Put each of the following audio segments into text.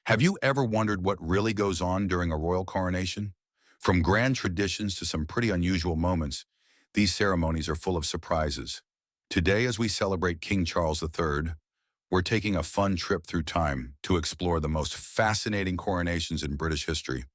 Have you ever wondered what really goes on during a royal coronation? From grand traditions to some pretty unusual moments, these ceremonies are full of surprises. Today, as we celebrate King Charles III, we're taking a fun trip through time to explore the most fascinating coronations in British history.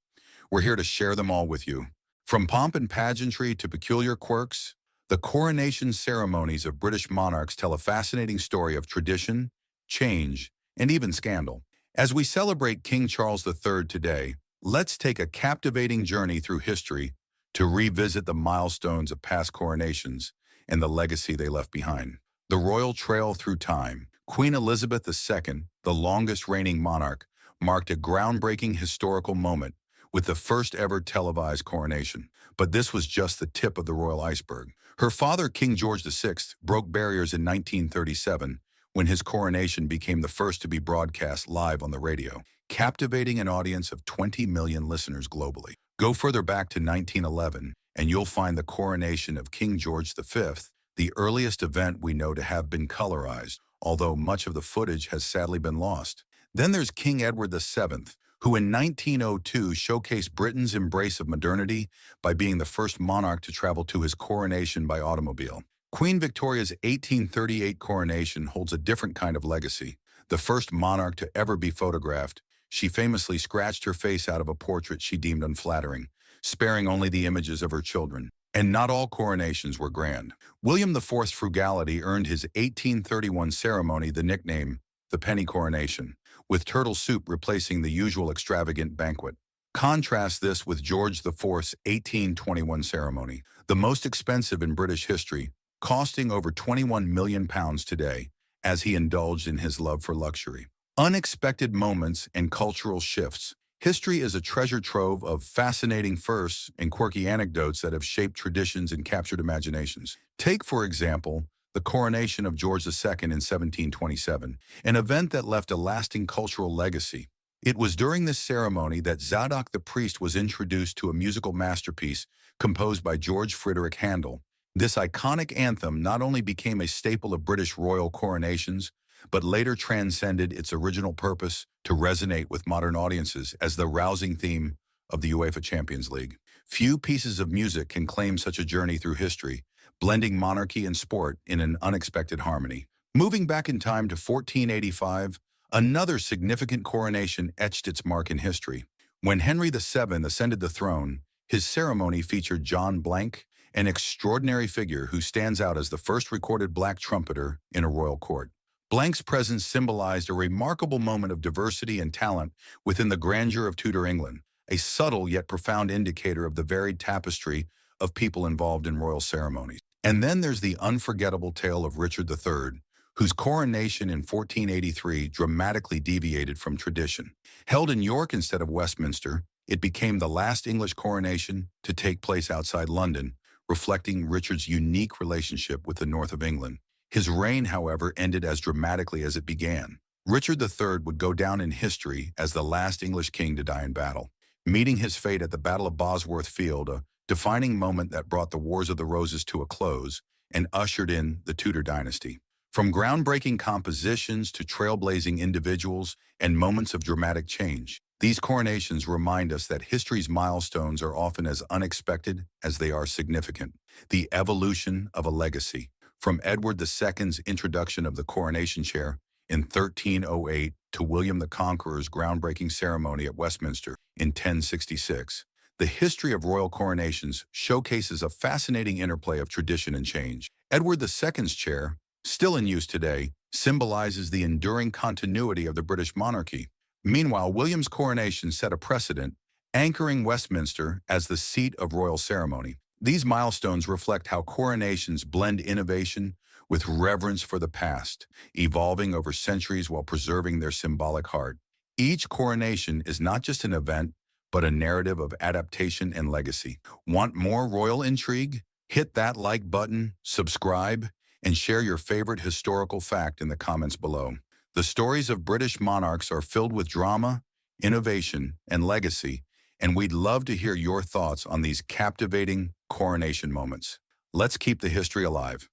We're here to share them all with you. From pomp and pageantry to peculiar quirks, the coronation ceremonies of British monarchs tell a fascinating story of tradition, change, and even scandal. As we celebrate King Charles III today, let's take a captivating journey through history to revisit the milestones of past coronations and the legacy they left behind. The Royal Trail Through Time. Queen Elizabeth II, the longest reigning monarch, marked a groundbreaking historical moment with the first ever televised coronation. But this was just the tip of the royal iceberg. Her father, King George VI, broke barriers in 1937 when his coronation became the first to be broadcast live on the radio, captivating an audience of 20 million listeners globally. Go further back to 1911, and you'll find the coronation of King George V, the earliest event we know to have been colorized, although much of the footage has sadly been lost. Then there's King Edward VII, who in 1902 showcased Britain's embrace of modernity by being the first monarch to travel to his coronation by automobile. Queen Victoria's 1838 coronation holds a different kind of legacy. The first monarch to ever be photographed, she famously scratched her face out of a portrait she deemed unflattering, sparing only the images of her children. And not all coronations were grand. William IV's frugality earned his 1831 ceremony the nickname the penny coronation, with turtle soup replacing the usual extravagant banquet. Contrast this with George IV's 1821 ceremony, the most expensive in British history, costing over £21 million today, as he indulged in his love for luxury. Unexpected moments and cultural shifts. History is a treasure trove of fascinating firsts and quirky anecdotes that have shaped traditions and captured imaginations. Take, for example, the coronation of George II in 1727, an event that left a lasting cultural legacy. It was during this ceremony that Zadok the priest was introduced to a musical masterpiece composed by George Friedrich Handel. This iconic anthem not only became a staple of British royal coronations, but later transcended its original purpose to resonate with modern audiences as the rousing theme of the UEFA Champions League. Few pieces of music can claim such a journey through history, blending monarchy and sport in an unexpected harmony. Moving back in time to 1485, another significant coronation etched its mark in history. When Henry VII ascended the throne, his ceremony featured John Blank, an extraordinary figure who stands out as the first recorded black trumpeter in a royal court. Blank's presence symbolized a remarkable moment of diversity and talent within the grandeur of Tudor England, a subtle yet profound indicator of the varied tapestry of people involved in royal ceremonies. And then there's the unforgettable tale of Richard III, whose coronation in 1483 dramatically deviated from tradition. Held in York instead of Westminster, it became the last English coronation to take place outside London, reflecting Richard's unique relationship with the north of England. His reign, however, ended as dramatically as it began. Richard III would go down in history as the last English king to die in battle, meeting his fate at the Battle of Bosworth Field, a defining moment that brought the Wars of the Roses to a close and ushered in the Tudor dynasty. From groundbreaking compositions to trailblazing individuals and moments of dramatic change, these coronations remind us that history's milestones are often as unexpected as they are significant. The evolution of a legacy. From Edward II's introduction of the coronation chair in 1308 to William the Conqueror's groundbreaking ceremony at Westminster in 1066, the history of royal coronations showcases a fascinating interplay of tradition and change. Edward II's chair, still in use today, symbolizes the enduring continuity of the British monarchy. Meanwhile, William's coronation set a precedent, anchoring Westminster as the seat of royal ceremony. These milestones reflect how coronations blend innovation with reverence for the past, evolving over centuries while preserving their symbolic heart. Each coronation is not just an event, but a narrative of adaptation and legacy. Want more royal intrigue? Hit that like button, subscribe, and share your favorite historical fact in the comments below. The stories of British monarchs are filled with drama, innovation, and legacy, and we'd love to hear your thoughts on these captivating coronation moments. Let's keep the history alive.